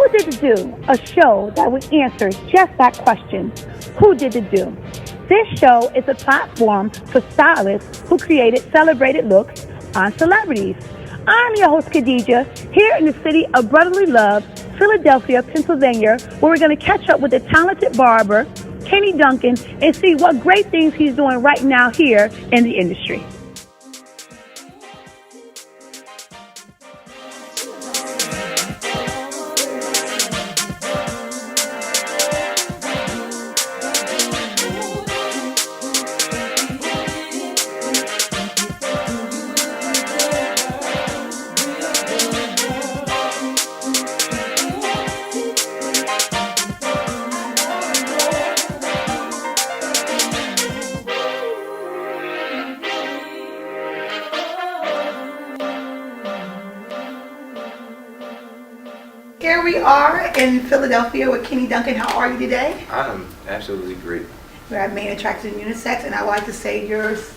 Who Did the Do? A show that would answer just that question. Who did the do? This show is a platform for stylists who created celebrated looks on celebrities. I'm your host, Khadija, here in the city of brotherly love, Philadelphia, Pennsylvania, where we're going to catch up with the talented barber, Kenny Duncan, and see what great things he's doing right now here in the industry. Here we are in Philadelphia with Kenny Duncan. How are you today? I'm absolutely great. We're at Main Attraction Unisex, and I would like to say yours,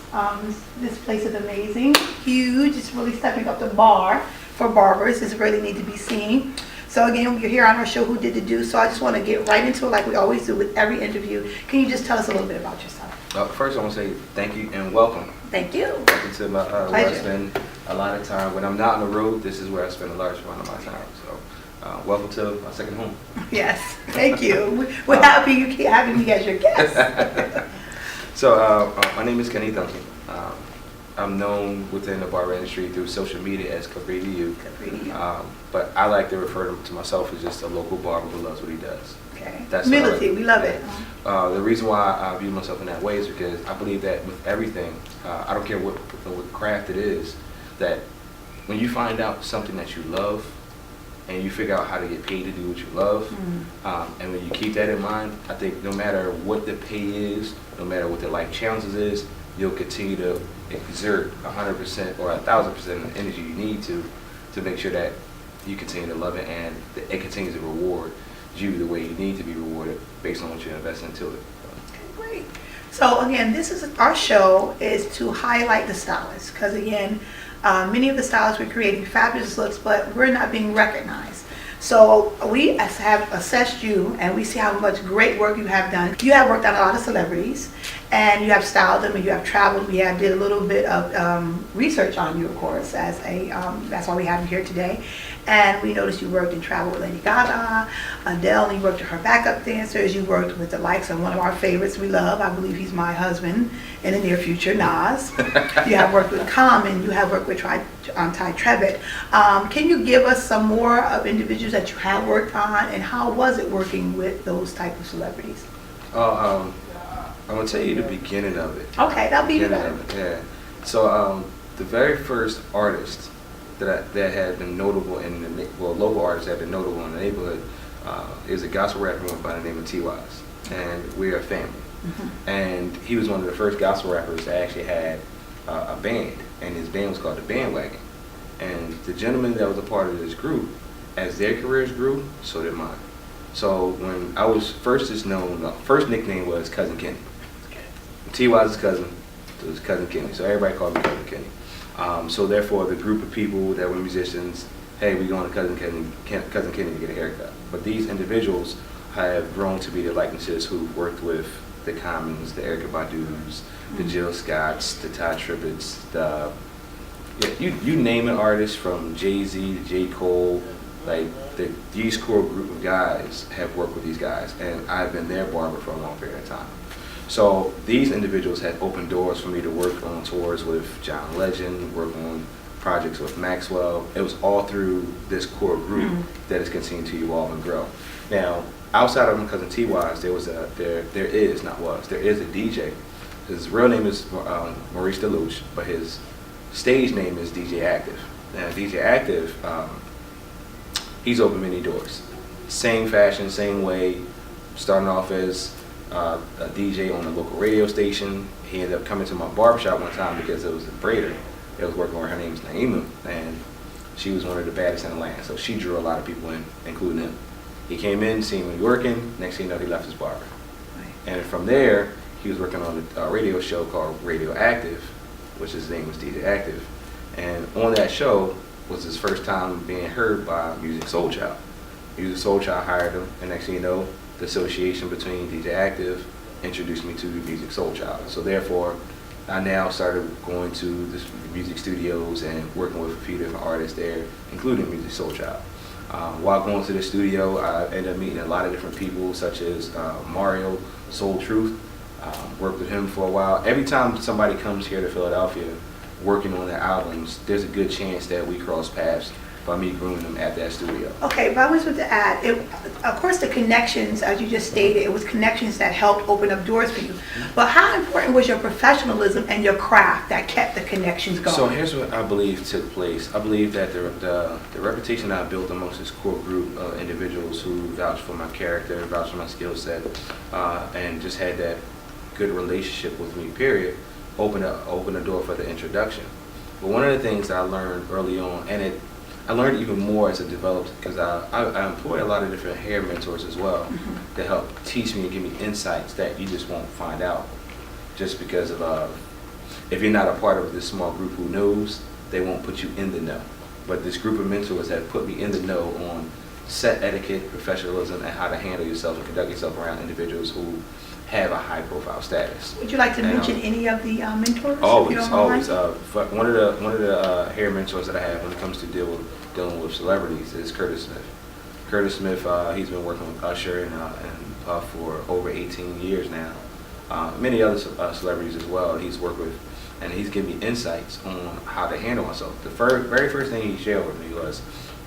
this place is amazing, huge. It's really stepping up the bar for barbers. It's really need to be seen. So again, you're here on our show, Who Did the Do? So I just want to get right into it like we always do with every interview. Can you just tell us a little bit about yourself? First, I want to say thank you and welcome. Thank you. Welcome to my, where I spend a lot of time. When I'm not on the road, this is where I spend a large amount of my time. So. Welcome to my second home. Yes, thank you. We're happy you keep having me as your guest. So my name is Kenny Duncan. I'm known within the barber industry through social media as ClipperEDU. But I like to refer to myself as just a local barber who loves what he does. Okay. That's humility, we love it. The reason why I view myself in that way is because I believe that with everything, I don't care what craft it is, that when you find out something that you love, and you figure out how to get paid to do what you love, and when you keep that in mind, I think no matter what the pay is, no matter what the life challenges is, you'll continue to exert 100% or 1,000% of the energy you need to make sure that you continue to love it and it continues to reward you the way you need to be rewarded based on what you invest into it. Okay, great. So again, this is our show is to highlight the stylists, because again, many of the stylists were creating fabulous looks, but we're not being recognized. So we have assessed you, and we see how much great work you have done. You have worked on a lot of celebrities, and you have styled them, and you have traveled. We have did a little bit of research on you, of course, as a that's why we have you here today. And we noticed you worked and traveled with Lady Gaga, Adele, and you worked with her backup dancers. You worked with the likes of one of our favorites we love. I believe he's my husband in the near future, Nas. You have worked with Common. You have worked with Ty Trevitt. Can you give us some more of individuals that you have worked on, and how was it working with those type of celebrities? I'm going to tell you the beginning of it. Okay, that'll be better. Yeah. So the very first artist that had been notable in the, local artists that had been notable in the neighborhood is a gospel rapper by the name of T-Wise, and we're a family. And he was one of the first gospel rappers that actually had a band, and his band was called The Bandwagon. And the gentleman that was a part of this group, as their careers grew, so did mine. So when I was first first nickname was Cousin Kenny. T-Wise's cousin, so it was Cousin Kenny. So everybody called me Cousin Kenny. So therefore, the group of people that were musicians, hey, we going to Cousin Kenny to get a haircut. But these individuals have grown to be the likenesses who've worked with the Commons, the Erykah Badu's, the Jill Scotts, the Ty Tribbett's, you name an artist from Jay-Z to J. Cole, like these core group of guys have worked with these guys, and I've been their barber for a long period of time. So these individuals had opened doors for me to work on tours with John Legend, work on projects with Maxwell. It was all through this core group that has continued to evolve and grow. Now, outside of my cousin T-Wise, there is a DJ. His real name is Maurice Deluge, but his stage name is DJ Active. Now, DJ Active, he's opened many doors. Same fashion, same way, starting off as a DJ on a local radio station. He ended up coming to my barbershop one time because it was a braider that was working with. Her name is Naima, and she was one of the baddest in the land. So she drew a lot of people in, including him. He came in, seen him working. Next thing you know, he left his barber. Right. And from there, he was working on a radio show called Radio Active, which his name was DJ Active. And on that show was his first time being heard by Music Soul Child. Music Soul Child hired him, and next thing you know, the association between DJ Active introduced me to Music Soul Child. So therefore, I now started going to the music studios and working with a few different artists there, including Music Soul Child. While going to the studio, I ended up meeting a lot of different people, such as Mario, Soul Truth. Worked with him for a while. Every time somebody comes here to Philadelphia working on their albums, there's a good chance that we cross paths by me grooming them at that studio. Okay, but I was to add, of course the connections, as you just stated, it was connections that helped open up doors for you. But how important was your professionalism and your craft that kept the connections going? So here's what I believe took place. I believe that the reputation that I built amongst this core group of individuals who vouched for my character, vouched for my skill set, and just had that good relationship with me, period, opened a door for the introduction. But one of the things that I learned early on, and I learned even more as it developed, because I employ a lot of different hair mentors as well to help teach me and give me insights that you just won't find out just because of if you're not a part of this small group who knows, they won't put you in the know. But this group of mentors have put me in the know on set etiquette, professionalism, and how to handle yourself and conduct yourself around individuals who have a high profile status. Would you like to mention any of the mentors? Always. One of the hair mentors that I have when it comes to dealing with celebrities is Curtis Smith. Curtis Smith, he's been working with Usher and Puff for over 18 years now. Many other celebrities as well he's worked with, and he's given me insights on how to handle myself. The very first thing he shared with me was,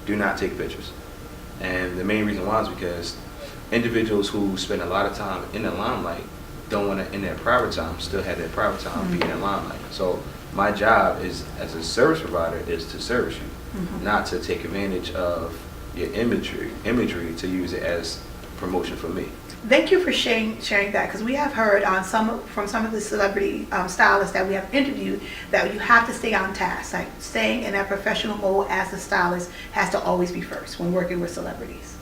do not take pictures. And the main reason why is because individuals who spend a lot of time in the limelight don't want to, in their private time, still have their private time being in limelight. So my job is, as a service provider, is to service you, not to take advantage of your imagery to use it as promotion for me. Thank you for sharing that, because we have heard from some of the celebrity stylists that we have interviewed that you have to stay on task. Like staying in that professional mode as a stylist has to always be first when working with celebrities.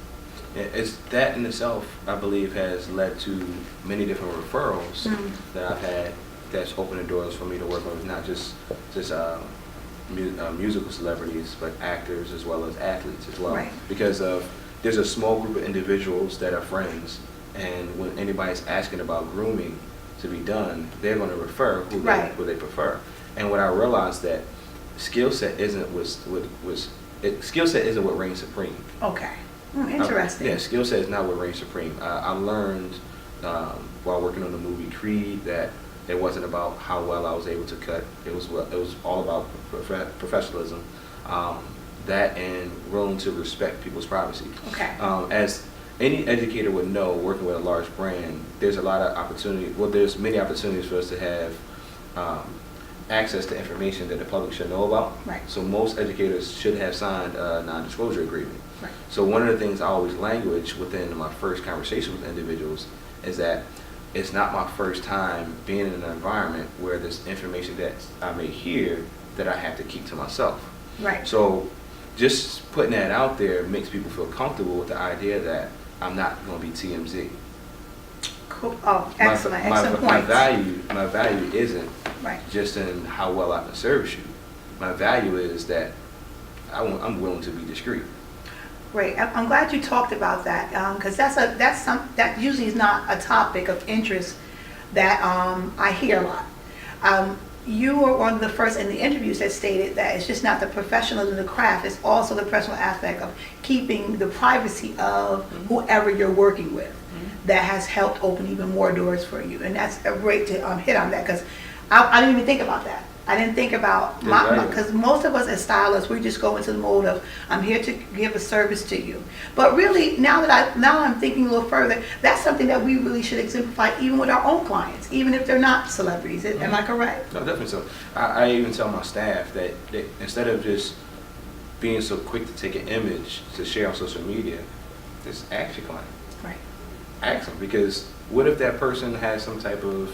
It's that in itself, I believe, has led to many different referrals that I've had that's opened the doors for me to work with not just musical celebrities, but actors as well as athletes as well. Right. Because there's a small group of individuals that are friends, and when anybody's asking about grooming to be done, they're going to refer who they prefer. And what I realized that skill set isn't what reigns supreme. Okay. Interesting. Skill set is not what reigns supreme. I learned while working on the movie Creed that it wasn't about how well I was able to cut. It was all about professionalism. That and willing to respect people's privacy. Okay. As any educator would know, working with a large brand, there's a lot of opportunity. Well, there's many opportunities for us to have access to information that the public should know about. Right. So most educators should have signed a non-disclosure agreement. Right. So one of the things I always language within my first conversation with individuals is that it's not my first time being in an environment where there's information that I may hear that I have to keep to myself. Right. So just putting that out there makes people feel comfortable with the idea that I'm not going to be TMZ. Cool. Oh, excellent. Excellent point. My value isn't just in how well I can service you. My value is that I'm willing to be discreet. Great. I'm glad you talked about that, because that usually is not a topic of interest that I hear a lot. You were one of the first in the interviews that stated that it's just not the professionalism of the craft, it's also the personal aspect of keeping the privacy of whoever you're working with that has helped open even more doors for you. And that's a great to hit on that, because I didn't even think about that. I didn't think about because most of us as stylists, we just go into the mode of I'm here to give a service to you. But really, now I'm thinking a little further, that's something that we really should exemplify even with our own clients, even if they're not celebrities. Am I correct? No, definitely so. I even tell my staff that instead of just being so quick to take an image to share on social media, just ask your client. Right. Ask them, because what if that person has some type of,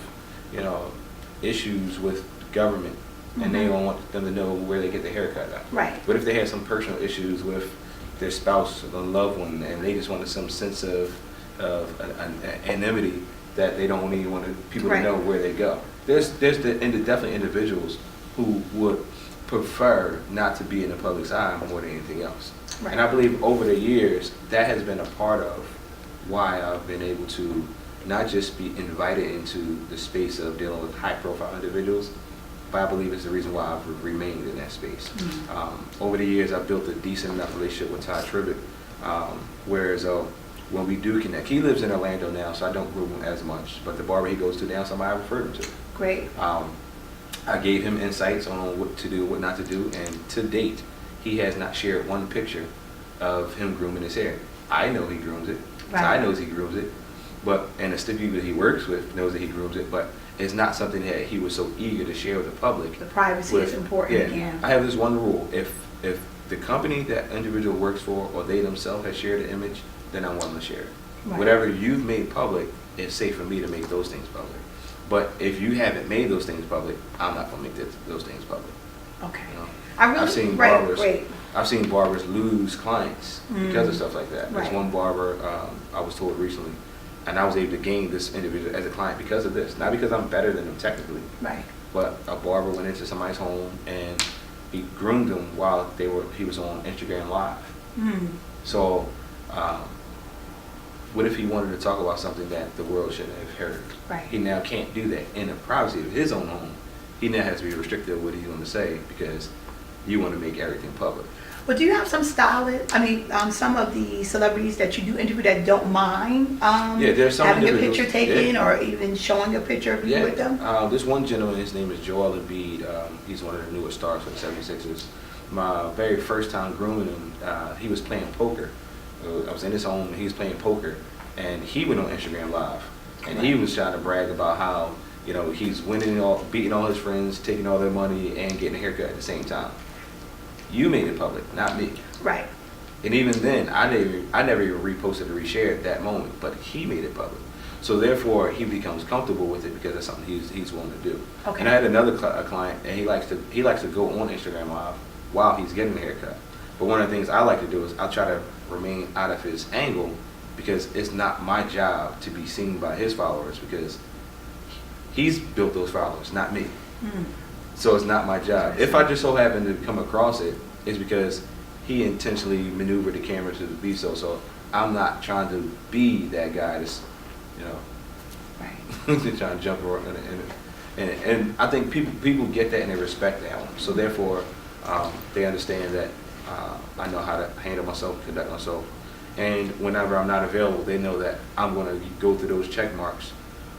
issues with government, and they don't want them to know where they get their haircut at. Right. What if they have some personal issues with their spouse or loved one, and they just want some sense of anonymity that they don't even want people to know where they go? There's definitely individuals who would prefer not to be in the public's eye more than anything else. Right. And I believe over the years, that has been a part of why I've been able to not just be invited into the space of dealing with high-profile individuals, but I believe it's the reason why I've remained in that space. Over the years, I've built a decent enough relationship with Todd Tribbett, whereas when we do connect, he lives in Orlando now, so I don't groom him as much, but the barber he goes to now, somebody I referred him to. Great. I gave him insights on what to do, what not to do, and to date, he has not shared one picture of him grooming his hair. I know he grooms it. Right. Ty knows he grooms it, and the studio that he works with knows that he grooms it, but it's not something that he was so eager to share with the public. The privacy is important. Yeah. I have this one rule: if the company that individual works for or they themselves have shared an image, then I'm willing to share it. Right. Whatever you've made public, it's safe for me to make those things public. But if you haven't made those things public, I'm not going to make those things public. Okay. You know? I've seen barbers lose clients because of stuff like that. Right. There's one barber I was told recently, and I was able to gain this individual as a client because of this. Not because I'm better than them technically, Right. but a barber went into somebody's home and he groomed them while he was on Instagram Live. So what if he wanted to talk about something that the world shouldn't have heard? Right. He now can't do that in the privacy of his own home. He now has to be restricted of what he's going to say because you want to make everything public. But do you have some stylists, some of the celebrities that you do interview that don't mind there's some having a individuals- picture taken or even showing a picture of you with them? This one gentleman, his name is Joel Embiid. He's one of the newest stars for the 76ers. My very first time grooming him, he was playing poker. I was in his home and he was playing poker, and he went on Instagram Live, and he was trying to brag about how he's beating all his friends, taking all their money, and getting a haircut at the same time. You made it public, not me. Right. And even then, I never even reposted or reshared that moment, but he made it public. So therefore, he becomes comfortable with it because that's something he's willing to do. Okay. And I had another client, and he likes to go on Instagram Live while he's getting a haircut. But one of the things I like to do is I'll try to remain out of his angle because it's not my job to be seen by his followers because he's built those followers, not me. So it's not my job. If I just so happen to come across it, it's because he intentionally maneuvered the camera to be so. So I'm not trying to be that guy that's, Right. trying to jump around. And I think people get that and they respect that one. So therefore, they understand that I know how to handle myself, conduct myself. And whenever I'm not available, they know that I'm going to go through those check marks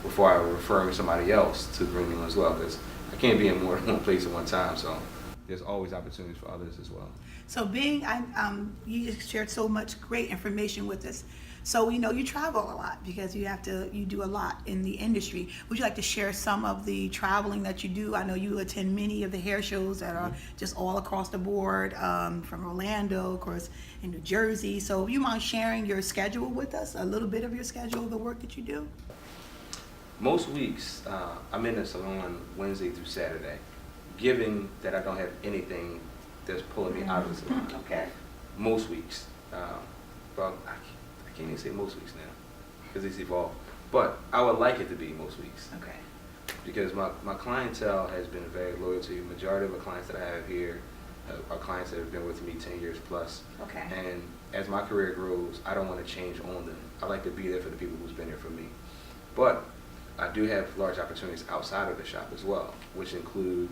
before I refer somebody else to groom them as well. Because I can't be in more than one place at one time, so there's always opportunities for others as well. So you just shared so much great information with us. So we know you travel a lot because you do a lot in the industry. Would you like to share some of the traveling that you do? I know you attend many of the hair shows that are just all across the board, from Orlando, of course, in New Jersey. So you mind sharing your schedule with us, a little bit of your schedule, the work that you do? Most weeks, I'm in the salon Wednesday through Saturday, given that I don't have anything that's pulling me out of the salon. Okay. Most weeks. Well, I can't even say most weeks now, because it's evolved. But I would like it to be most weeks. Okay. Because my clientele has been very loyal to you. Majority of the clients that I have here are clients that have been with me 10 years plus. Okay. And as my career grows, I don't want to change on them. I like to be there for the people who's been there for me. But I do have large opportunities outside of the shop as well, which include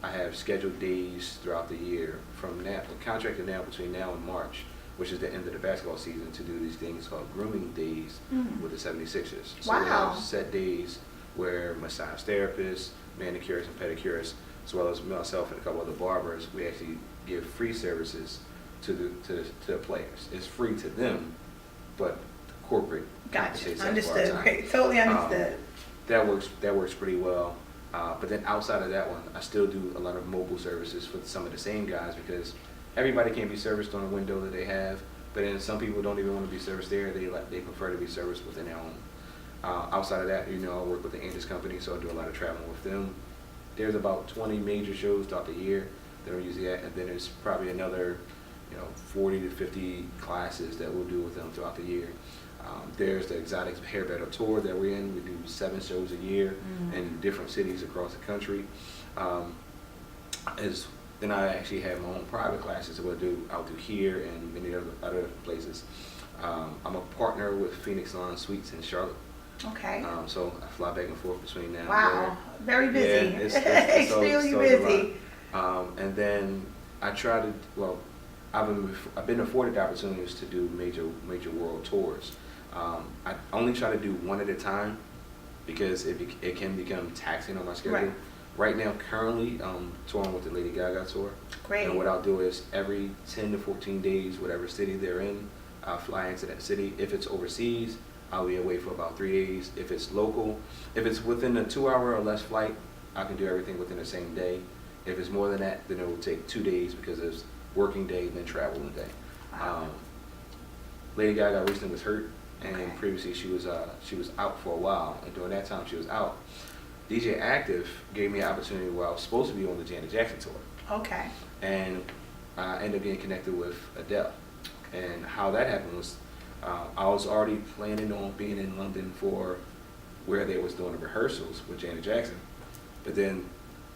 I have scheduled days throughout the year from now, contracted now between now and March, which is the end of the basketball season, to do these things called grooming days with the 76ers. So we Wow. have set days where massage therapists, manicurists, and pedicurists, as well as myself and a couple other barbers, we actually give free services to the players. It's free to them, but corporate Gotcha. compensates us for our Understood. time. Great. Totally understood. That works pretty well. But then outside of that one, I still do a lot of mobile services for some of the same guys because everybody can't be serviced on a window that they have. But then some people don't even want to be serviced there. They prefer to be serviced within their home. Outside of that, I work with the Andes company, so I do a lot of traveling with them. There's about 20 major shows throughout the year that I'm usually at, and then there's probably another 40 to 50 classes that we'll do with them throughout the year. There's the Exotic Hair Battle Tour that we're in. We do 7 shows a year in different cities across the country. As then I actually have my own private classes that I'll do here and many other places. I'm a partner with Phoenix Lawn Suites in Charlotte. Okay. So I fly back and forth between now Wow. and Very busy. Yeah, Extremely busy. and then I try to, well, I've been afforded the opportunities to do major world tours. I only try to do one at a time because it can become taxing on my schedule. Right now, currently, touring with the Lady Gaga tour. Great. And what I'll do is every 10 to 14 days, whatever city they're in, I'll fly into that city. If it's overseas, I'll be away for about 3 days. If it's local, if it's within a 2-hour or less flight, I can do everything within the same day. If it's more than that, then it will take 2 days because it's working day and then traveling day. Wow. Lady Gaga recently was hurt, and previously she was out for a while. And during that time she was out, DJ Active gave me an opportunity where I was supposed to be on the Janet Jackson tour. Okay. And I ended up getting connected with Adele. And how that happened was I was already planning on being in London for where they was doing the rehearsals with Janet Jackson. But then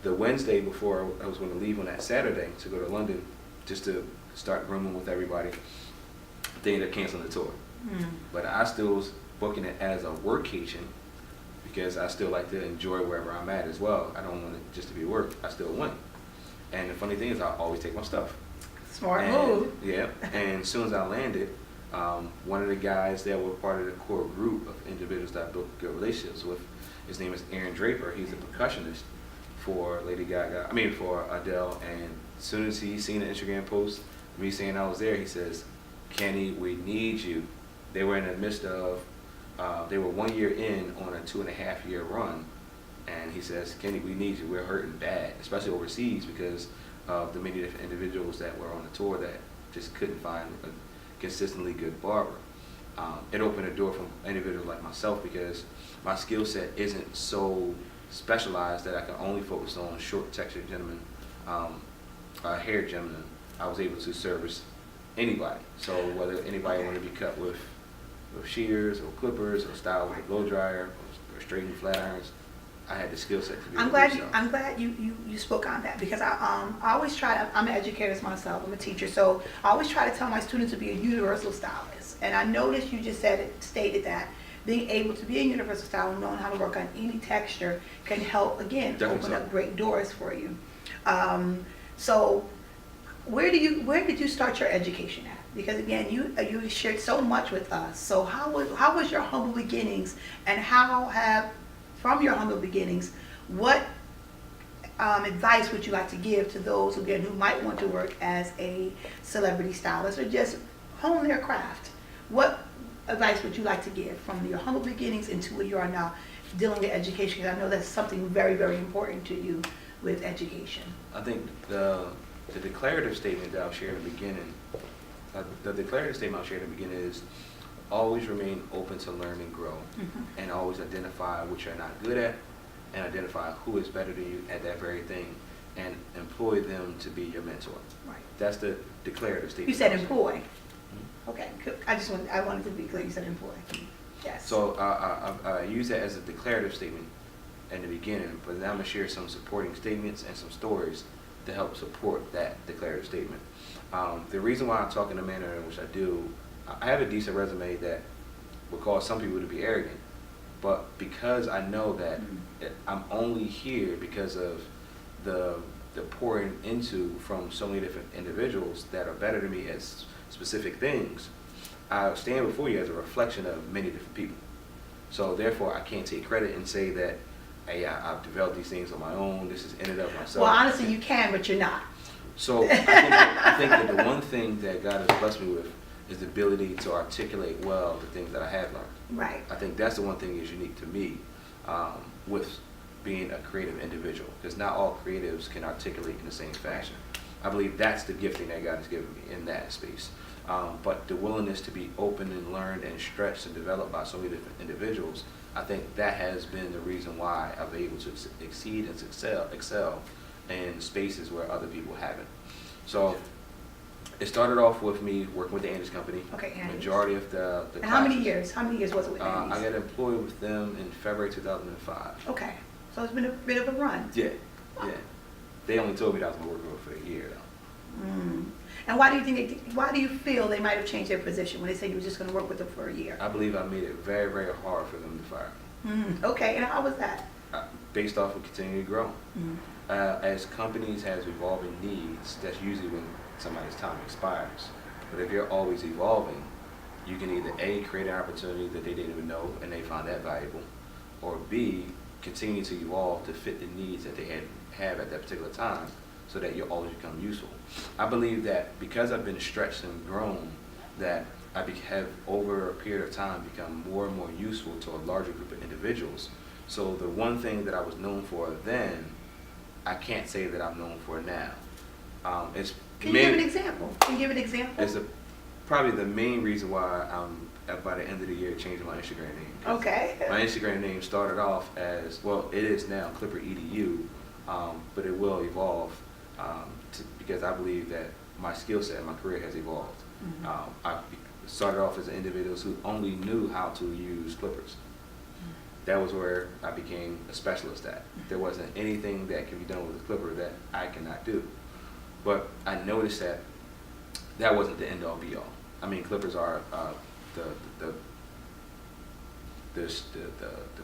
the Wednesday before I was going to leave on that Saturday to go to London just to start grooming with everybody, they ended up canceling the tour. But I still was booking it as a workcation because I still like to enjoy wherever I'm at as well. I don't want it just to be work. I still went. And the funny thing is I always take my stuff. Smart move. Yeah. And as soon as I landed, one of the guys that were part of the core group of individuals that I built good relationships with, his name is Aaron Draper. He's a percussionist for for Adele. And as soon as he seen the Instagram post, me saying I was there, he says, "Kenny, we need you." They were in the midst of, they were 1 year in on a 2.5-year run. And he says, "Kenny, we need you. We're hurting bad, especially overseas because of the many different individuals that were on the tour that just couldn't find a consistently good barber." It opened a door for individuals like myself because my skill set isn't so specialized that I can only focus on short textured gentlemen, hair gentlemen. I was able to service anybody. So whether anybody wanted to be cut with shears or clippers or style with a blow dryer or straightened flat irons, I had the skill set to be able to do so. I'm glad you spoke on that because I always try to, I'm an educator myself, I'm a teacher, so I always try to tell my students to be a universal stylist. And I noticed you just stated that being able to be a universal stylist, knowing how to work on any texture can help, again, open up great doors for you. So where did you start your education at? Because again, you shared so much with us. So how was your humble beginnings, and from your humble beginnings, what advice would you like to give to those again who might want to work as a celebrity stylist or just hone their craft? What advice would you like to give from your humble beginnings into where you are now dealing with education? Because I know that's something very, very important to you with education. I think the declarative statement that I'll share in the beginning, is always remain open to learn and grow, and always identify what you're not good at, and identify who is better than you at that very thing, and employ them to be your mentor. Right. That's the declarative statement. You said employ. Okay. I wanted to be clear. You said employ. Yes. So I use that as a declarative statement in the beginning, but now I'm gonna share some supporting statements and some stories to help support that declarative statement. The reason why I talk in the manner in which I do, I have a decent resume that would cause some people to be arrogant, but because I know that I'm only here because of the pouring into from so many different individuals that are better than me at specific things, I stand before you as a reflection of many different people. So therefore, I can't take credit and say that, hey, I've developed these things on my own. This is in and of myself. Well, honestly, you can, but you're not. So I think that the one thing that God has blessed me with is the ability to articulate well the things that I have learned. Right. I think that's the one thing that's unique to me with being a creative individual, because not all creatives can articulate in the same fashion. I believe that's the gifting that God has given me in that space. But the willingness to be open and learned and stretched and developed by so many different individuals, I think that has been the reason why I've been able to exceed and excel in spaces where other people haven't. So it started off with me working with the Andes Company. Okay, Andes. Majority of the And how many years? How many years was it with Andes? I got employed with them in February 2005. Okay, so it's been a bit of a run. Yeah, Wow. yeah. They only told me that I was going to work with for a year, though. And why do you feel they might have changed their position when they said you were just going to work with them for a year? I believe I made it very, very hard for them to fire me. Okay, and how was that? Based off of continuing to grow. As companies has evolving needs, that's usually when somebody's time expires. But if you're always evolving, you can either A, create an opportunity that they didn't even know and they found that valuable, or B, continue to evolve to fit the needs that they have at that particular time, so that you'll always become useful. I believe that because I've been stretched and grown, that I have over a period of time become more and more useful to a larger group of individuals. So the one thing that I was known for then, I can't say that I'm known for now. Can you give an example? It's probably the main reason why I'm, by the end of the year, changing my Instagram name. Okay. My Instagram name started off as, well, it is now ClipperEDU, but it will evolve because I believe that my skill set and my career has evolved. I started off as an individual who only knew how to use clippers. That was where I became a specialist at. There wasn't anything that can be done with a clipper that I cannot do. But I noticed that that wasn't the end all be all. I mean, clippers are the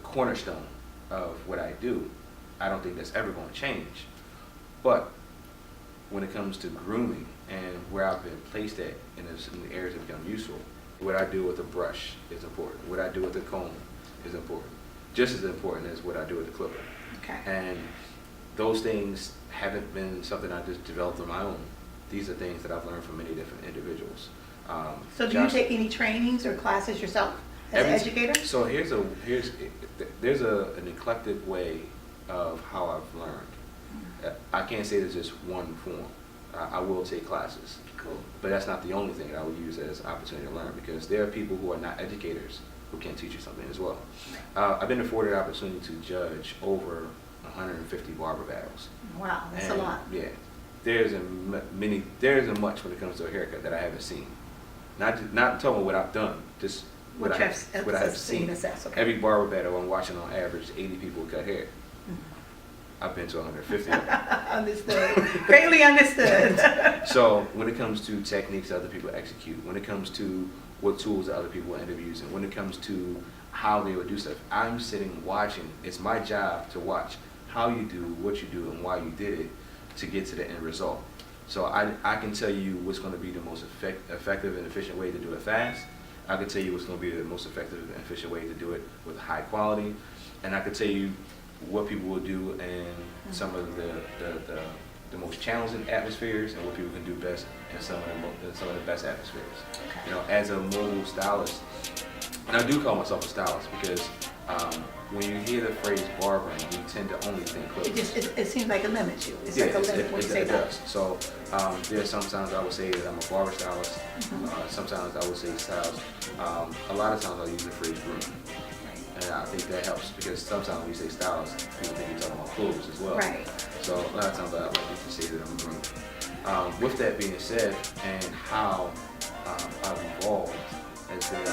cornerstone of what I do. I don't think that's ever going to change. But when it comes to grooming and where I've been placed at in the areas that become useful, what I do with a brush is important. What I do with a comb is important. Just as important as what I do with the clipper. Okay. And those things haven't been something I just developed on my own. These are things that I've learned from many different individuals. So do you take any trainings or classes yourself as an educator? So there's an eclectic way of how I've learned. I can't say there's just one form. I will take classes. Cool. But that's not the only thing that I will use as an opportunity to learn, because there are people who are not educators who can teach you something as well. I've been afforded the opportunity to judge over 150 barber battles. Wow, that's a lot. Yeah, there isn't much when it comes to a haircut that I haven't seen. Not talking about what I've done, just what I have seen. Okay. Every barber battle I'm watching, on average 80 people cut hair. I've been to 150. Understood. Greatly understood. So when it comes to techniques that other people execute, when it comes to what tools that other people end up using, when it comes to how they would do stuff, I'm sitting watching. It's my job to watch how you do what you do and why you did it to get to the end result. So I can tell you what's going to be the most effective and efficient way to do it fast. I can tell you what's going to be the most effective and efficient way to do it with high quality. And I can tell you what people will do in some of the most challenging atmospheres, and what people can do best in some of the best atmospheres. Okay. You know, as a mobile stylist, and I do call myself a stylist because when you hear the phrase barbering, you tend to only think clippers. It seems like it limits you. It's Yeah, like a limit when you say it that. does. So there's sometimes I would say that I'm a barber stylist. Sometimes I would say stylist. A lot of times I'll use the phrase groomed. And I think that helps, because sometimes when you say stylist, people think you're talking about clothes as well. Right. So a lot of times I like to say that I'm groomed. With that being said, and how I've evolved has been